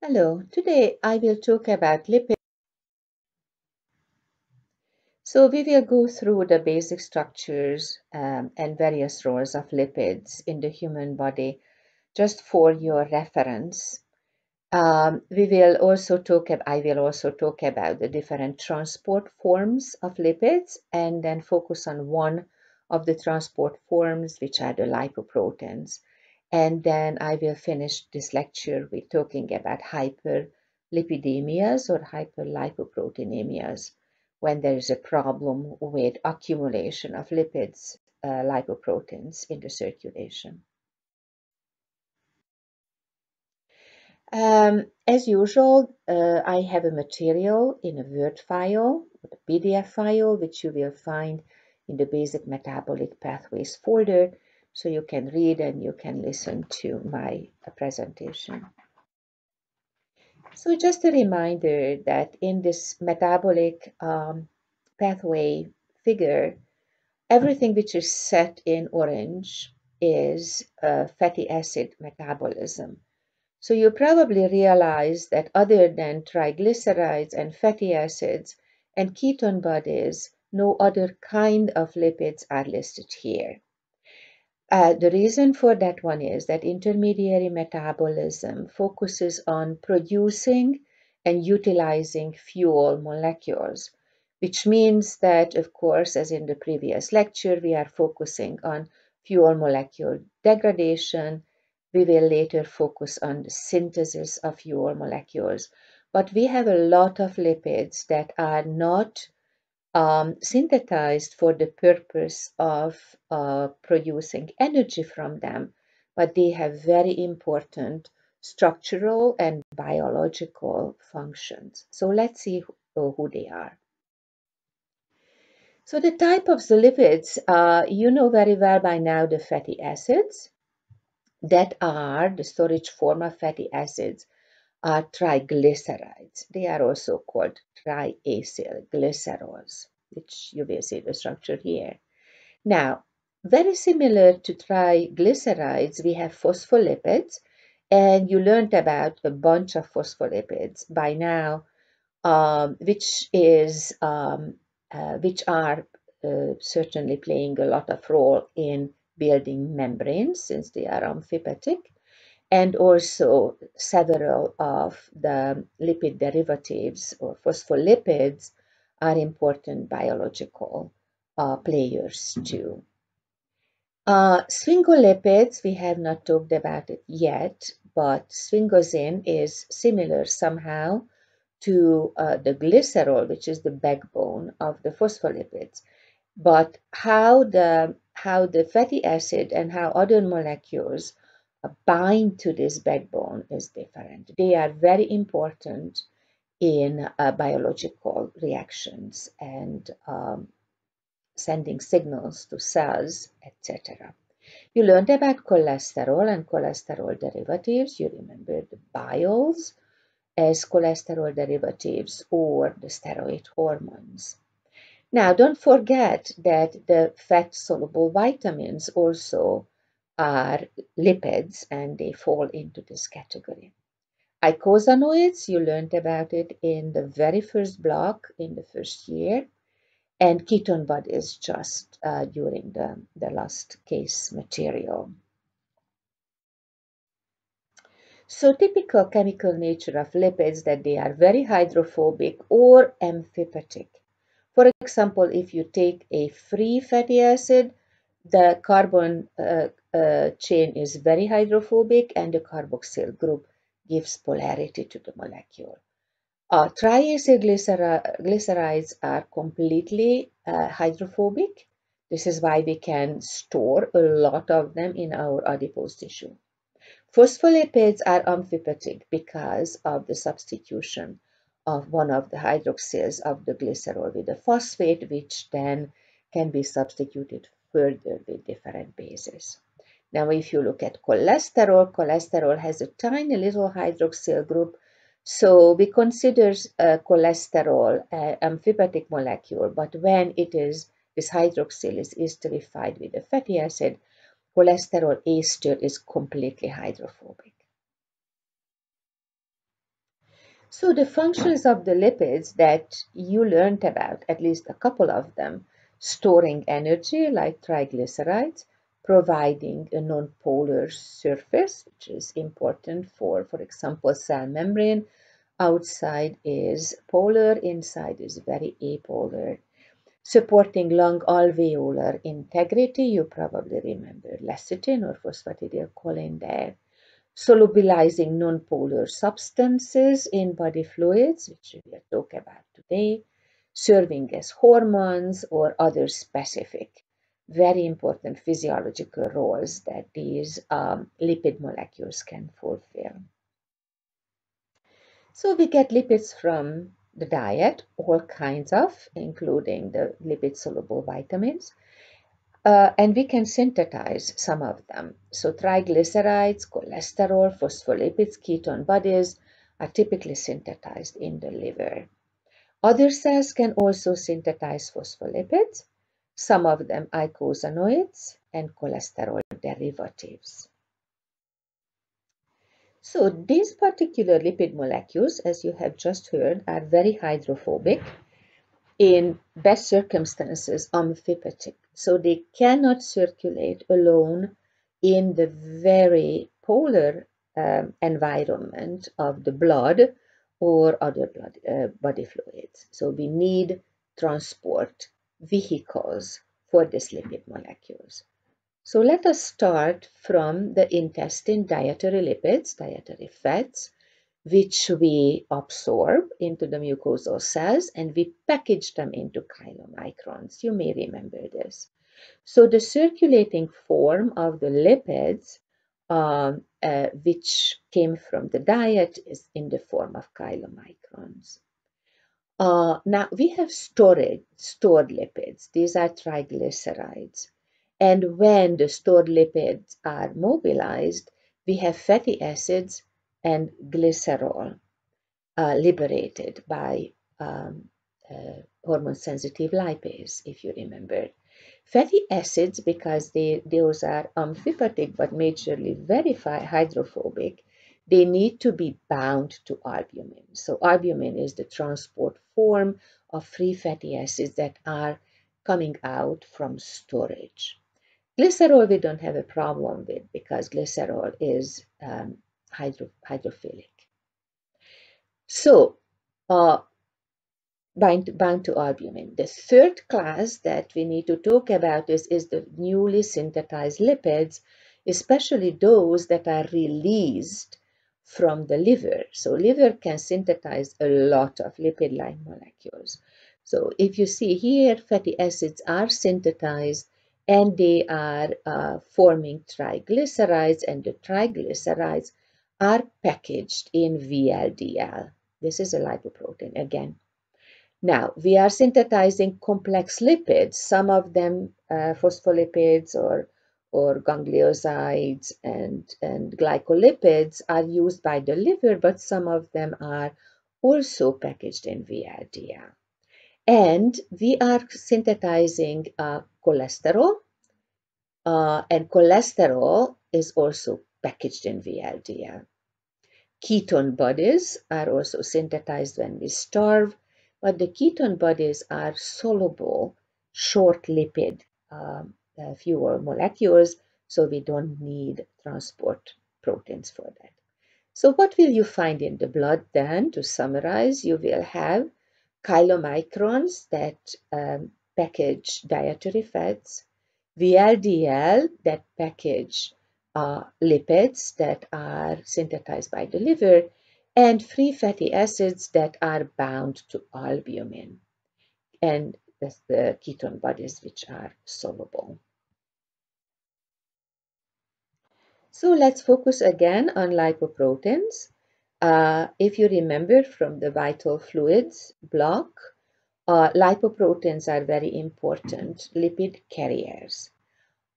Hello, today I will talk about lipids. So we will go through the basic structures and various roles of lipids in the human body, just for your reference. I will also talk about the different transport forms of lipids and then focus on one of the transport forms, which are the lipoproteins. And then I will finish this lecture with talking about hyperlipidemias or hyperlipoproteinemias, when there is a problem with accumulation of lipids, lipoproteins in the circulation. As usual, I have a material in a Word file, a PDF file, which you will find in the Basic Metabolic Pathways folder, so you can read and you can listen to my presentation. So just a reminder that in this metabolic pathway figure, everything which is set in orange is fatty acid metabolism. So you probably realize that other than triglycerides and fatty acids and ketone bodies, no other kind of lipids are listed here. The reason for that one is that intermediary metabolism focuses on producing and utilizing fuel molecules, which means that, of course, as in the previous lecture, we are focusing on fuel molecule degradation. We will later focus on the synthesis of fuel molecules. But we have a lot of lipids that are not synthesized for the purpose of producing energy from them, but they have very important structural and biological functions. So let's see who they are. So the type of the lipids, you know very well by now the fatty acids that are the storage form of fatty acids are triglycerides. They are also called triacylglycerols, which you will see the structure here. Now, very similar to triglycerides, we have phospholipids, and you learned about a bunch of phospholipids by now, which are certainly playing a lot of role in building membranes since they are amphipatic, and also several of the lipid derivatives or phospholipids are important biological players too. Sphingolipids, we have not talked about it yet, but sphingosine is similar somehow to the glycerol, which is the backbone of the phospholipids. But how the fatty acid and how other molecules bind to this backbone is different. They are very important in biological reactions and sending signals to cells, etc. You learned about cholesterol and cholesterol derivatives. You remember the biols as cholesterol derivatives or the steroid hormones. Now, don't forget that the fat-soluble vitamins also are lipids and they fall into this category. Eicosanoids, you learned about it in the very first block in the first year, and ketone bodies just during the last case material. So typical chemical nature of lipids that they are very hydrophobic or amphipatic. For example, if you take a free fatty acid, the carbon chain is very hydrophobic and the carboxyl group gives polarity to the molecule. Triacylglycerides are completely hydrophobic. This is why we can store a lot of them in our adipose tissue. Phospholipids are amphipatic because of the substitution of one of the hydroxyls of the glycerol with a phosphate, which then can be substituted further with different bases. Now, if you look at cholesterol, cholesterol has a tiny little hydroxyl group, so we consider cholesterol an amphipatic molecule, but when this hydroxyl is esterified with a fatty acid, cholesterol ester is completely hydrophobic. So the functions of the lipids that you learned about, at least a couple of them, storing energy like triglycerides, providing a non-polar surface, which is important for example, cell membrane. Outside is polar, inside is very apolar. Supporting long alveolar integrity, you probably remember lecithin or phosphatidylcholine there. Solubilizing nonpolar substances in body fluids, which we will talk about today, serving as hormones or other specific, very important physiological roles that these lipid molecules can fulfill. So we get lipids from the diet, all kinds of, including the lipid-soluble vitamins. And we can synthesize some of them. So triglycerides, cholesterol, phospholipids, ketone bodies are typically synthesized in the liver. Other cells can also synthesize phospholipids, some of them eicosanoids and cholesterol derivatives. So these particular lipid molecules, as you have just heard, are very hydrophobic, in best circumstances amphipotic. So they cannot circulate alone in the very polar environment of the blood or other body fluids. So we need transport vehicles for these lipid molecules. So let us start from the intestine, dietary lipids, dietary fats, which we absorb into the mucosal cells and we package them into chylomicrons. You may remember this. So the circulating form of the lipids, which came from the diet, is in the form of chylomicrons. Now we have stored lipids. These are triglycerides. And when the stored lipids are mobilized, we have fatty acids and glycerol liberated by hormone-sensitive lipase, if you remember. Fatty acids, because those are amphipotic but majorly very hydrophobic, they need to be bound to albumin. So albumin is the transport form of free fatty acids that are coming out from storage. Glycerol we don't have a problem with because glycerol is hydrophilic. So, bound to albumin. The third class that we need to talk about is the newly synthesized lipids, especially those that are released from the liver. So liver can synthesize a lot of lipid-like molecules. So if you see here, fatty acids are synthesized and they are forming triglycerides, and the triglycerides are packaged in VLDL. This is a lipoprotein again. Now, we are synthesizing complex lipids, some of them phospholipids or gangliosides and glycolipids are used by the liver, but some of them are also packaged in VLDL. And we are synthesizing cholesterol, and cholesterol is also packaged in VLDL. Ketone bodies are also synthesized when we starve, but the ketone bodies are soluble, short lipid fuel molecules, so we don't need transport proteins for that. So what will you find in the blood then? To summarize, you will have chylomicrons that package dietary fats, VLDL that package lipids that are synthesized by the liver, and free fatty acids that are bound to albumin, and the ketone bodies which are soluble. So let's focus again on lipoproteins. If you remember from the vital fluids block, lipoproteins are very important lipid carriers.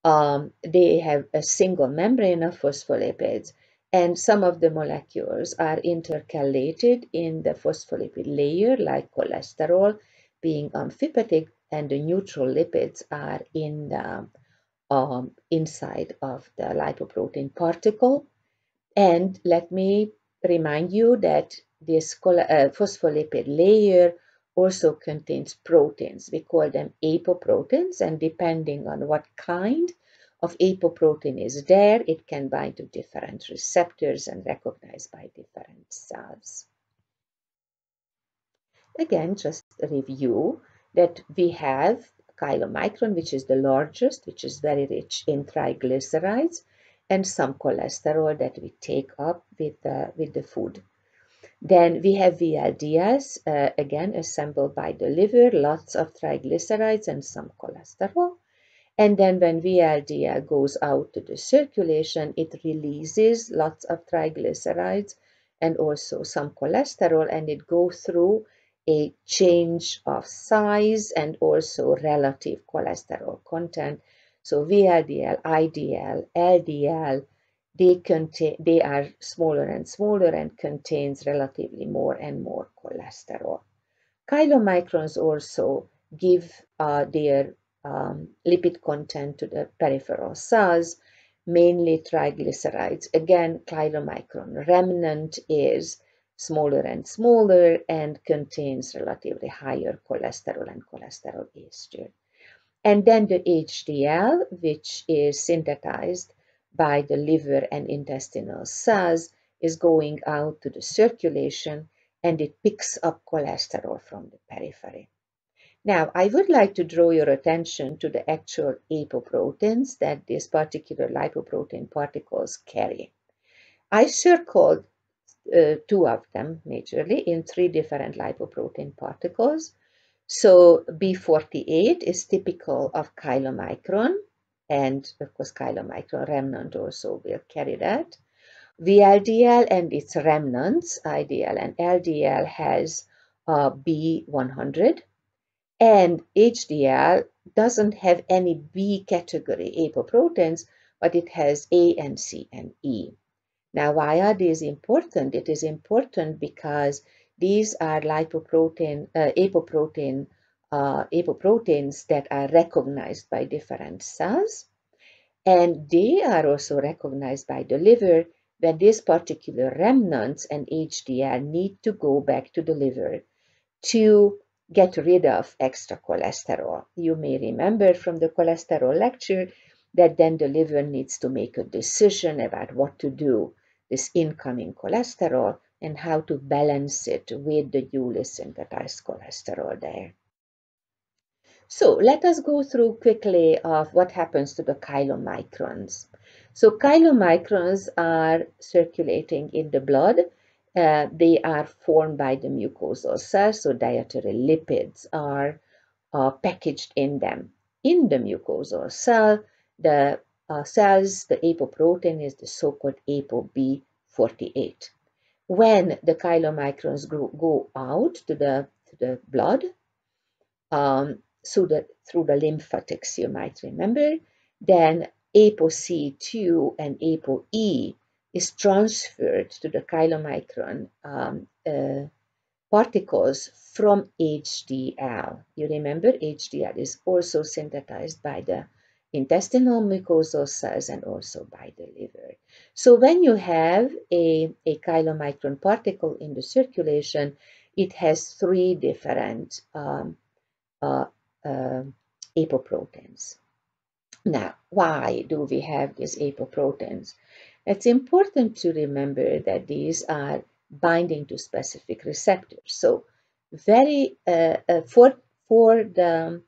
They have a single membrane of phospholipids, and some of the molecules are intercalated in the phospholipid layer, like cholesterol being amphipotic, and the neutral lipids are in the inside of the lipoprotein particle. And let me remind you that this phospholipid layer also contains proteins. We call them apoproteins, and depending on what kind of apoprotein is there, it can bind to different receptors and recognized by different cells. Again, just a review that we have chylomicron, which is the largest, which is very rich in triglycerides, and some cholesterol that we take up with the food. Then we have VLDLs, again assembled by the liver, lots of triglycerides and some cholesterol. And then when VLDL goes out to the circulation, it releases lots of triglycerides and also some cholesterol, and it goes through a change of size and also relative cholesterol content. So VLDL, IDL, LDL, they are smaller and smaller and contains relatively more and more cholesterol. Chylomicrons also give their lipid content to the peripheral cells, mainly triglycerides. Again, chylomicron remnant is smaller and smaller and contains relatively higher cholesterol and cholesterol ester. And then the HDL, which is synthesized by the liver and intestinal cells, is going out to the circulation, and it picks up cholesterol from the periphery. Now, I would like to draw your attention to the actual apoproteins that these particular lipoprotein particles carry. I circled two of them majorly in 3 different lipoprotein particles. So B48 is typical of chylomicron, and of course chylomicron remnant also will carry that. VLDL and its remnants, IDL and LDL, has B100, and HDL doesn't have any B category apoproteins, but it has A and C and E. Now, why are these important? It is important because these are apoproteins that are recognized by different cells, and they are also recognized by the liver when these particular remnants and HDL need to go back to the liver to get rid of extra cholesterol. You may remember from the cholesterol lecture that then the liver needs to make a decision about what to do this incoming cholesterol and how to balance it with the newly synthesized cholesterol there. So let us go through quickly of what happens to the chylomicrons. So chylomicrons are circulating in the blood. They are formed by the mucosal cells, so dietary lipids are packaged in them. In the mucosal cell, the cells, the apoprotein is the so-called ApoB48. When the chylomicrons go out to the blood, through the lymphatics, you might remember, then ApoC2 and ApoE is transferred to the chylomicron particles from HDL. You remember HDL is also synthesized by the intestinal mucosal cells and also by the liver. So when you have a chylomicron particle in the circulation, it has 3 different apoproteins. Now, why do we have these apoproteins? It's important to remember that these are binding to specific receptors. So, for the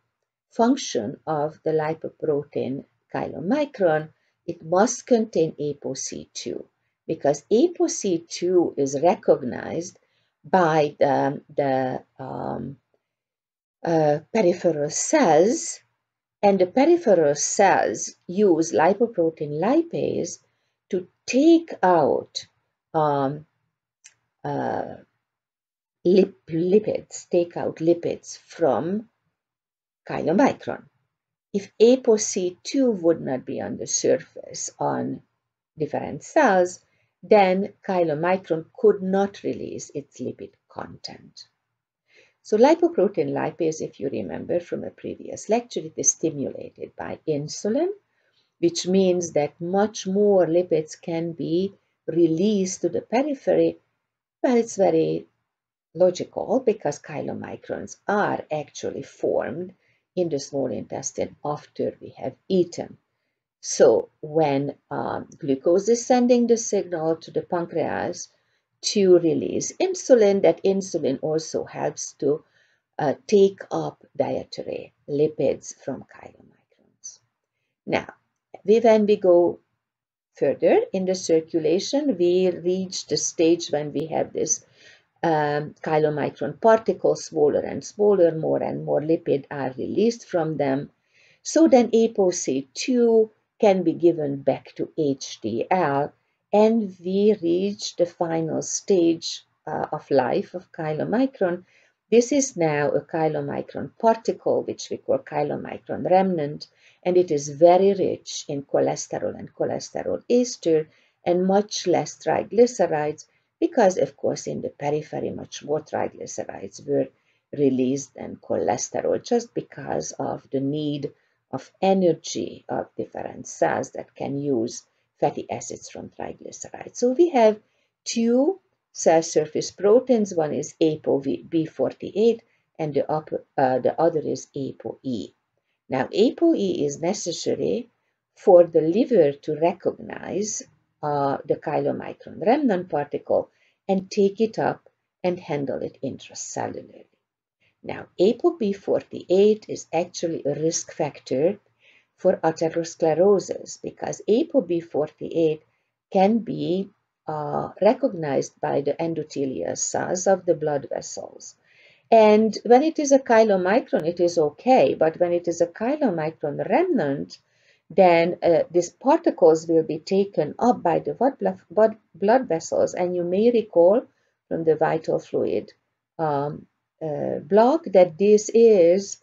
function of the lipoprotein chylomicron, it must contain ApoC2 because ApoC2 is recognized by the peripheral cells, and the peripheral cells use lipoprotein lipase to take out lipids from chylomicron. If ApoC2 would not be on the surface on different cells, then chylomicron could not release its lipid content. So lipoprotein lipase, if you remember from a previous lecture, it is stimulated by insulin, which means that much more lipids can be released to the periphery, Well, it's very logical because chylomicrons are actually formed in the small intestine after we have eaten. So when glucose is sending the signal to the pancreas to release insulin, that insulin also helps to take up dietary lipids from chylomicrons. Now, when we go further in the circulation, we reach the stage when we have this chylomicron particles smaller and smaller, more and more lipid are released from them. So then ApoC2 can be given back to HDL, and we reach the final stage of life of chylomicron. This is now a chylomicron particle, which we call chylomicron remnant, and it is very rich in cholesterol and cholesterol ester and much less triglycerides, because of course in the periphery much more triglycerides were released than cholesterol, just because of the need of energy of different cells that can use fatty acids from triglycerides. So we have two cell surface proteins. One is ApoB48 and the other is ApoE. Now ApoE is necessary for the liver to recognize the chylomicron remnant particle and take it up and handle it intracellularly. Now, ApoB48 is actually a risk factor for atherosclerosis because ApoB48 can be recognized by the endothelial cells of the blood vessels. And when it is a chylomicron, it is okay, but when it is a chylomicron remnant, then these particles will be taken up by the blood vessels. And you may recall from the vital fluid block that this is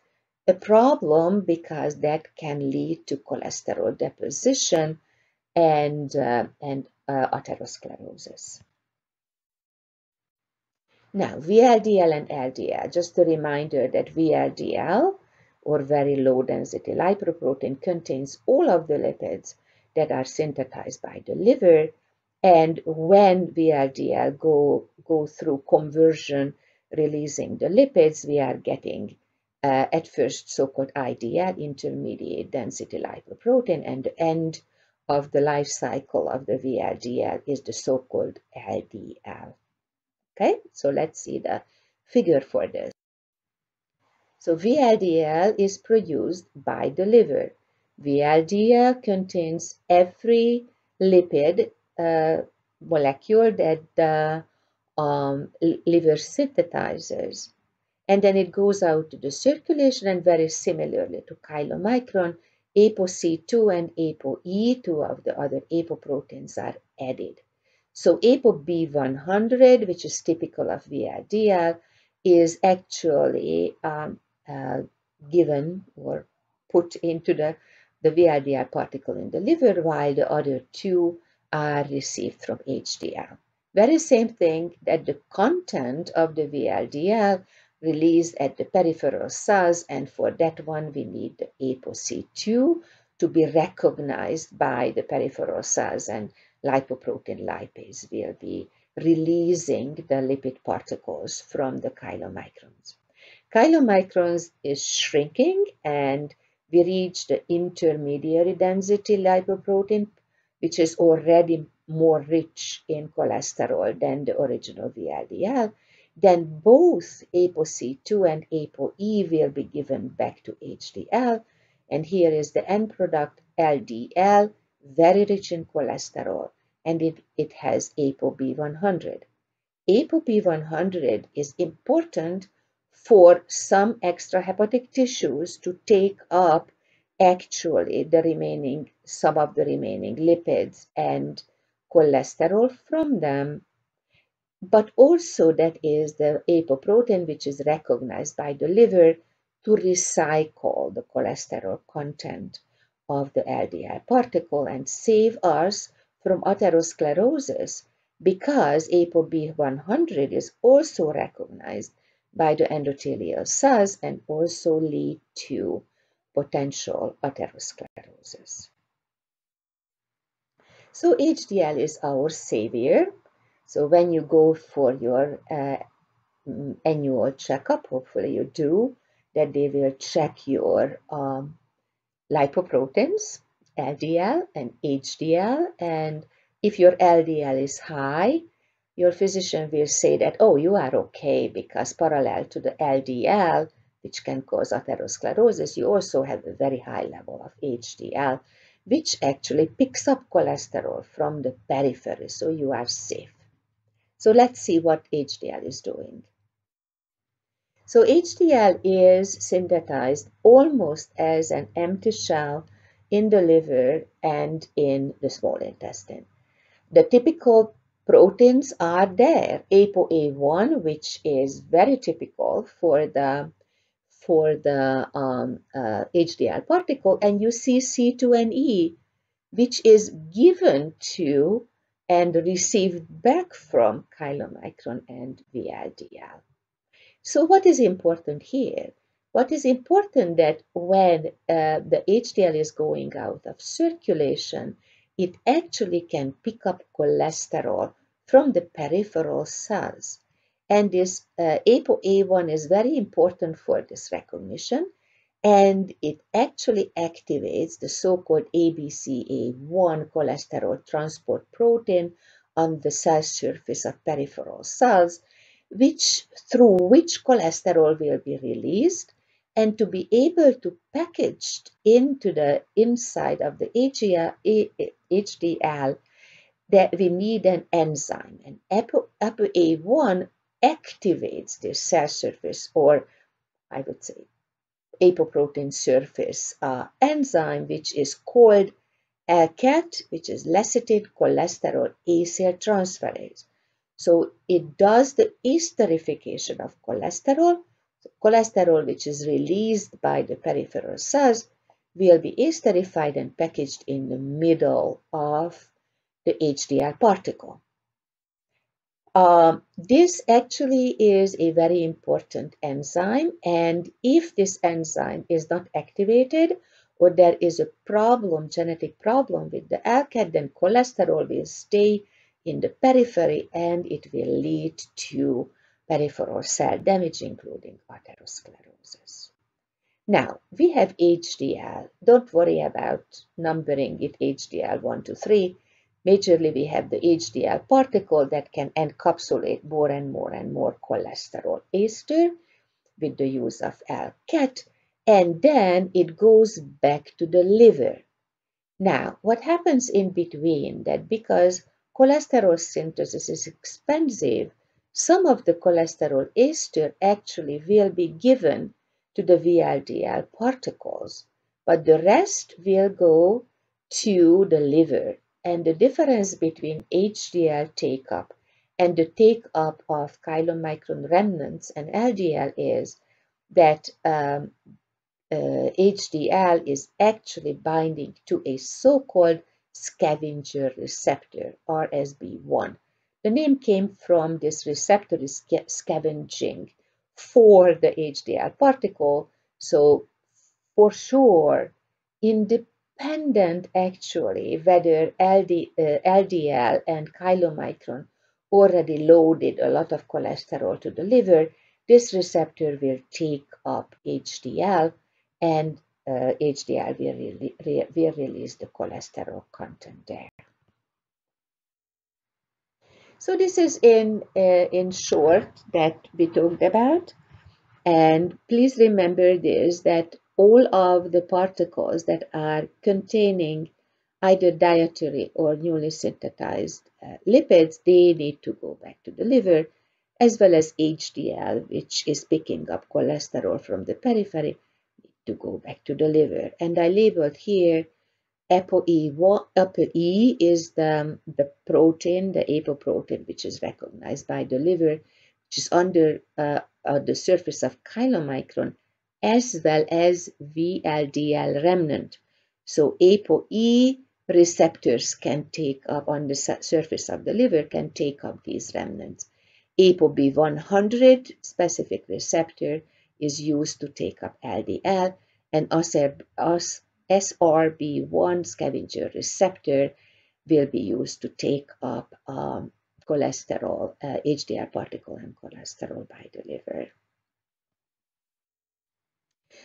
a problem because that can lead to cholesterol deposition and atherosclerosis. Now, VLDL and LDL, just a reminder that VLDL, or very low density lipoprotein, contains all of the lipids that are synthesized by the liver. And when VLDL go through conversion, releasing the lipids, we are getting at first so-called IDL, intermediate density lipoprotein, and the end of the life cycle of the VLDL is the so-called LDL. Okay, so let's see the figure for this. So VLDL is produced by the liver. VLDL contains every lipid molecule that the liver synthesizes. And then it goes out to the circulation, and very similarly to chylomicron, ApoC2 and ApoE, two of the other apoproteins, are added. So ApoB100, which is typical of VLDL, is actually given or put into the VLDL particle in the liver, while the other two are received from HDL. Very same thing, that the content of the VLDL released at the peripheral cells, and for that one we need the ApoC2 to be recognized by the peripheral cells, and lipoprotein lipase will be releasing the lipid particles from the chylomicrons. Chylomicrons is shrinking, and we reach the intermediary density lipoprotein, which is already more rich in cholesterol than the original VLDL. Then both ApoC2 and ApoE will be given back to HDL, and here is the end product, LDL, very rich in cholesterol, and it has ApoB100. ApoB100 is important for some extrahepatic tissues to take up actually some of the remaining lipids and cholesterol from them, but also that is the apoprotein which is recognized by the liver to recycle the cholesterol content of the LDL particle and save us from atherosclerosis, because ApoB100 is also recognized by the endothelial cells and also lead to potential atherosclerosis. So HDL is our savior. So when you go for your annual checkup, hopefully you do, that they will check your lipoproteins, LDL and HDL, and if your LDL is high, your physician will say that, oh, you are okay, because parallel to the LDL, which can cause atherosclerosis, you also have a very high level of HDL, which actually picks up cholesterol from the periphery, so you are safe. So let's see what HDL is doing. So HDL is synthesized almost as an empty shell in the liver and in the small intestine. The typical proteins are there. ApoA1, which is very typical for the HDL particle, and you see C2 and E, which is given to and received back from chylomicron and VLDL. So what is important here? What is important that when the HDL is going out of circulation, it actually can pick up cholesterol from the peripheral cells. And this ApoA1 is very important for this recognition, and it actually activates the so-called ABCA1 cholesterol transport protein on the cell surface of peripheral cells, through which cholesterol will be released, and to be able to package into the inside of the HDL, that we need an enzyme. And ApoA1 activates the cell surface, or I would say apoprotein surface enzyme, which is called LCAT, which is lecithin cholesterol acyltransferase. So it does the esterification of cholesterol. So cholesterol, which is released by the peripheral cells, will be esterified and packaged in the middle of the HDL particle. This actually is a very important enzyme, and if this enzyme is not activated, or there is a problem, genetic problem with the LCAT, then cholesterol will stay in the periphery and it will lead to peripheral cell damage, including atherosclerosis. Now, we have HDL. Don't worry about numbering it HDL 1 to 3. Majorly, we have the HDL particle that can encapsulate more and more and more cholesterol ester with the use of LCAT, and then it goes back to the liver. Now, what happens in between that, because cholesterol synthesis is expensive, some of the cholesterol ester actually will be given to the VLDL particles, but the rest will go to the liver. And the difference between HDL take-up and the take-up of chylomicron remnants and LDL is that HDL is actually binding to a so-called scavenger receptor, RSB1. The name came from this receptor is scavenging for the HDL particle. So for sure, independent actually whether LDL and chylomicron already loaded a lot of cholesterol to the liver, this receptor will take up HDL, and HDL will release the cholesterol content there. So this is in short that we talked about. And please remember this, that all of the particles that are containing either dietary or newly synthesized lipids, they need to go back to the liver, as well as HDL, which is picking up cholesterol from the periphery, need to go back to the liver. And I labeled here ApoE is the protein, the apoprotein, which is recognized by the liver, which is under the surface of chylomicron, as well as VLDL remnant. So ApoE receptors can take up on the surface of the liver, can take up these remnants. ApoB100 specific receptor is used to take up LDL, and SRB1 scavenger receptor will be used to take up cholesterol, HDL particle and cholesterol by the liver.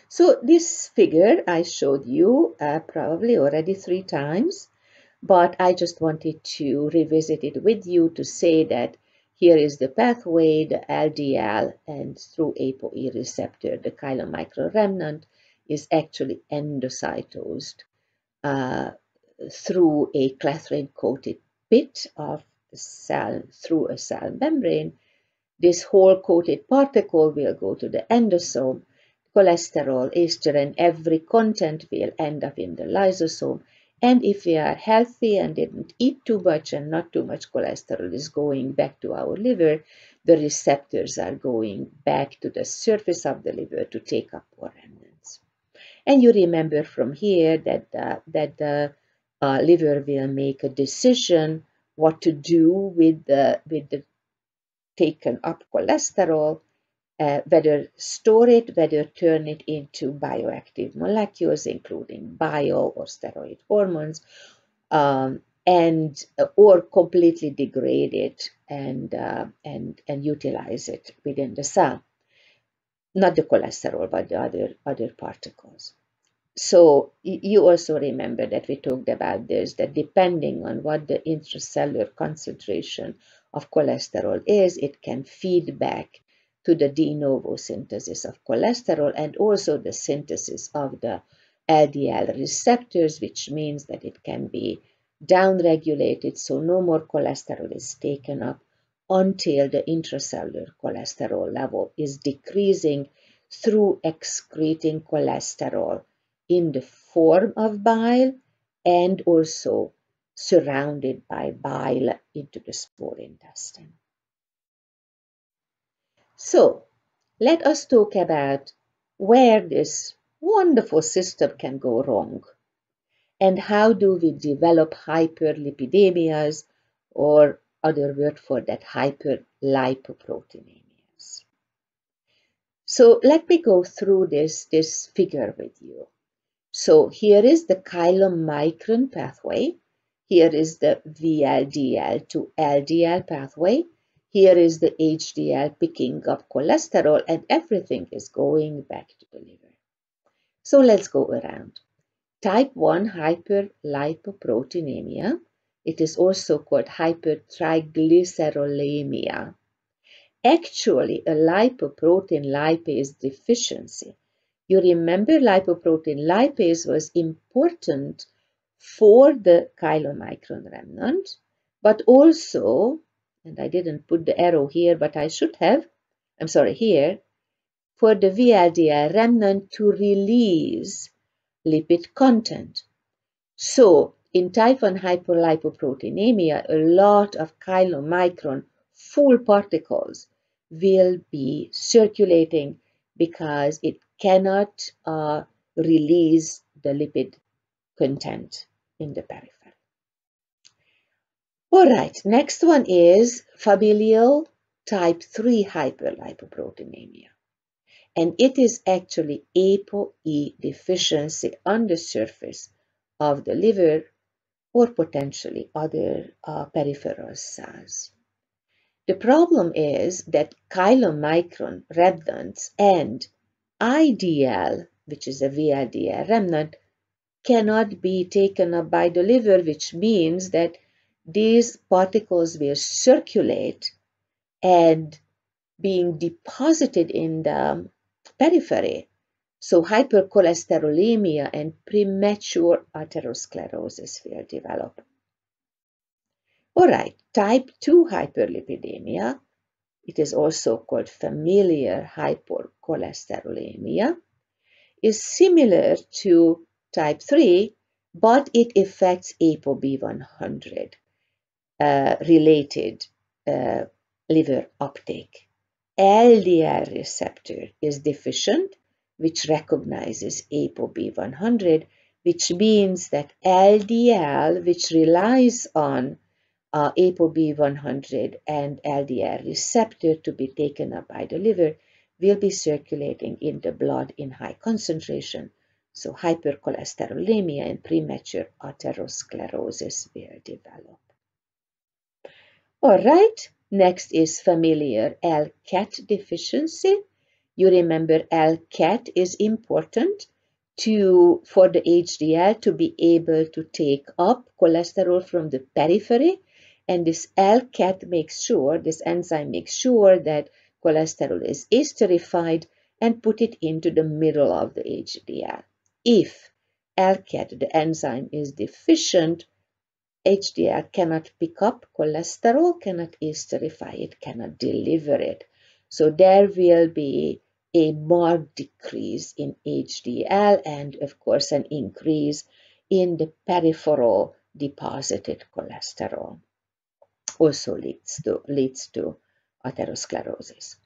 So this figure I showed you probably already 3 times, but I just wanted to revisit it with you to say that here is the pathway, the LDL, and through ApoE receptor, the chylomicron remnant is actually endocytosed through a clathrin-coated bit of the cell through a cell membrane. This whole coated particle will go to the endosome. Cholesterol, ester, and every content will end up in the lysosome. And if we are healthy and didn't eat too much and not too much cholesterol is going back to our liver, the receptors are going back to the surface of the liver to take up more remnants. And you remember from here that the liver will make a decision what to do with the taken up cholesterol, whether store it, whether turn it into bioactive molecules, including bile or steroid hormones, or completely degrade it and utilize it within the cell. Not the cholesterol, but the other particles. So you also remember that we talked about this, that depending on what the intracellular concentration of cholesterol is, it can feed back to the de novo synthesis of cholesterol and also the synthesis of the LDL receptors, which means that it can be downregulated, so no more cholesterol is taken up until the intracellular cholesterol level is decreasing through excreting cholesterol in the form of bile and also surrounded by bile into the small intestine. So let us talk about where this wonderful system can go wrong and how do we develop hyperlipidemias, or other word for that, hyperlipoproteinemias. So let me go through this figure with you. So here is the chylomicron pathway. Here is the VLDL to LDL pathway. Here is the HDL picking up cholesterol, and everything is going back to the liver. So let's go around. Type 1 hyperlipoproteinemia. It is also called hypertriglycerolemia. Actually, a lipoprotein lipase deficiency. You remember lipoprotein lipase was important for the chylomicron remnant, but also, and I didn't put the arrow here, but I should have, I'm sorry, here, for the VLDL remnant to release lipid content. So, in type 1 hyperlipoproteinemia, a lot of chylomicron full particles will be circulating because it cannot release the lipid content in the periphery. All right, next one is familial type 3 hyperlipoproteinemia. And it is actually ApoE deficiency on the surface of the liver or potentially other peripheral cells. The problem is that chylomicron remnants and IDL, which is a VLDL remnant, cannot be taken up by the liver, which means that these particles will circulate and being deposited in the periphery. So hypercholesterolemia and premature atherosclerosis will develop. All right, type 2 hyperlipidemia, it is also called familial hypercholesterolemia, is similar to type 3, but it affects ApoB100 related liver uptake. LDL receptor is deficient, which recognizes ApoB100, which means that LDL, which relies on ApoB100 and LDL receptor to be taken up by the liver, will be circulating in the blood in high concentration. So hypercholesterolemia and premature atherosclerosis will develop. All right, next is familiar L-cat deficiency. You remember L-cat is important for the HDL to be able to take up cholesterol from the periphery, and this L-cat makes sure, this enzyme makes sure that cholesterol is esterified and put it into the middle of the HDL. If L-cat, the enzyme, is deficient, HDL cannot pick up cholesterol, cannot esterify it, cannot deliver it. So there will be a marked decrease in HDL and, of course, an increase in the peripheral deposited cholesterol. Also leads to atherosclerosis.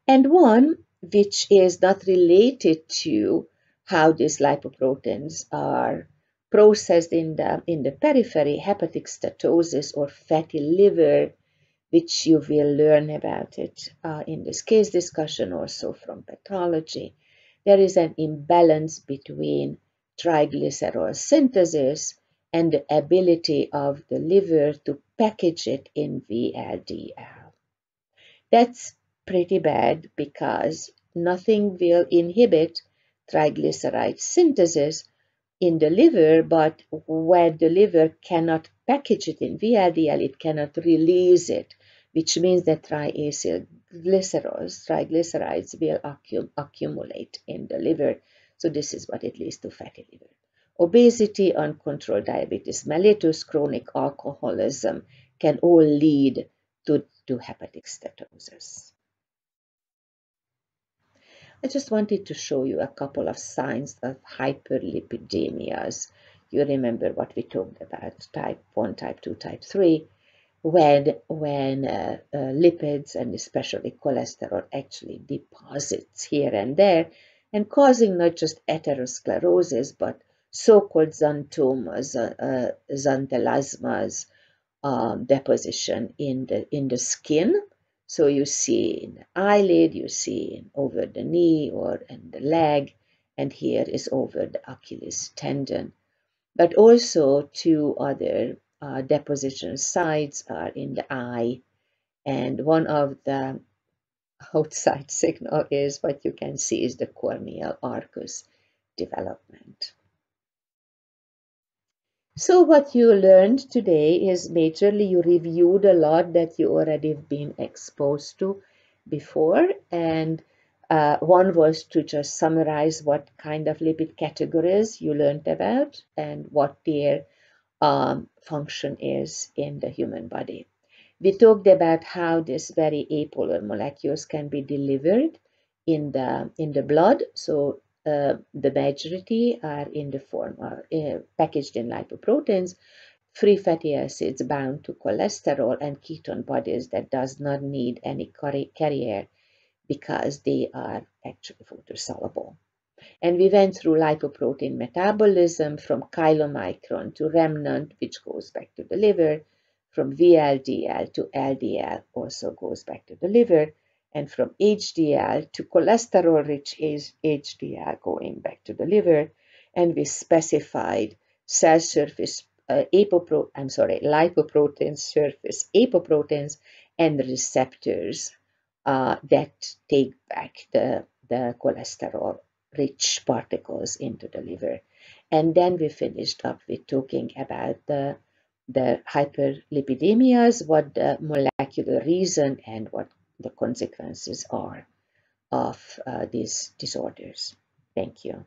And one which is not related to how these lipoproteins are processed in the periphery, hepatic steatosis or fatty liver, which you will learn about it in this case discussion, also from pathology. There is an imbalance between triglycerol synthesis and the ability of the liver to package it in VLDL. That's pretty bad because nothing will inhibit triglyceride synthesis in the liver, but where the liver cannot package it in VLDL, it cannot release it, which means that triglycerides will accumulate in the liver. So this is what it leads to fatty liver. Obesity, uncontrolled diabetes mellitus, chronic alcoholism can all lead to hepatic steatosis. I just wanted to show you a couple of signs of hyperlipidemias. You remember what we talked about, type 1, type 2, type 3, when lipids and especially cholesterol actually deposits here and there and causing not just atherosclerosis but so-called xanthomas, xanthelasmas, deposition in the skin. So you see in the eyelid, you see over the knee or in the leg, and here is over the Achilles tendon. But also two other deposition sites are in the eye, and one of the outside signal is what you can see is the corneal arcus development. So what you learned today is majorly you reviewed a lot that you already have been exposed to before, and one was to just summarize what kind of lipid categories you learned about and what their function is in the human body. We talked about how these very apolar molecules can be delivered in the blood. So the majority are in the form of packaged in lipoproteins, free fatty acids bound to cholesterol, and ketone bodies that does not need any carrier because they are actually photosoluble. And we went through lipoprotein metabolism from chylomicron to remnant, which goes back to the liver, from VLDL to LDL, also goes back to the liver, and from HDL to cholesterol-rich HDL, going back to the liver. And we specified cell surface lipoprotein surface apoproteins and receptors that take back the cholesterol-rich particles into the liver. And then we finished up with talking about the hyperlipidemias, what the molecular reason and what the consequences are of these disorders. Thank you.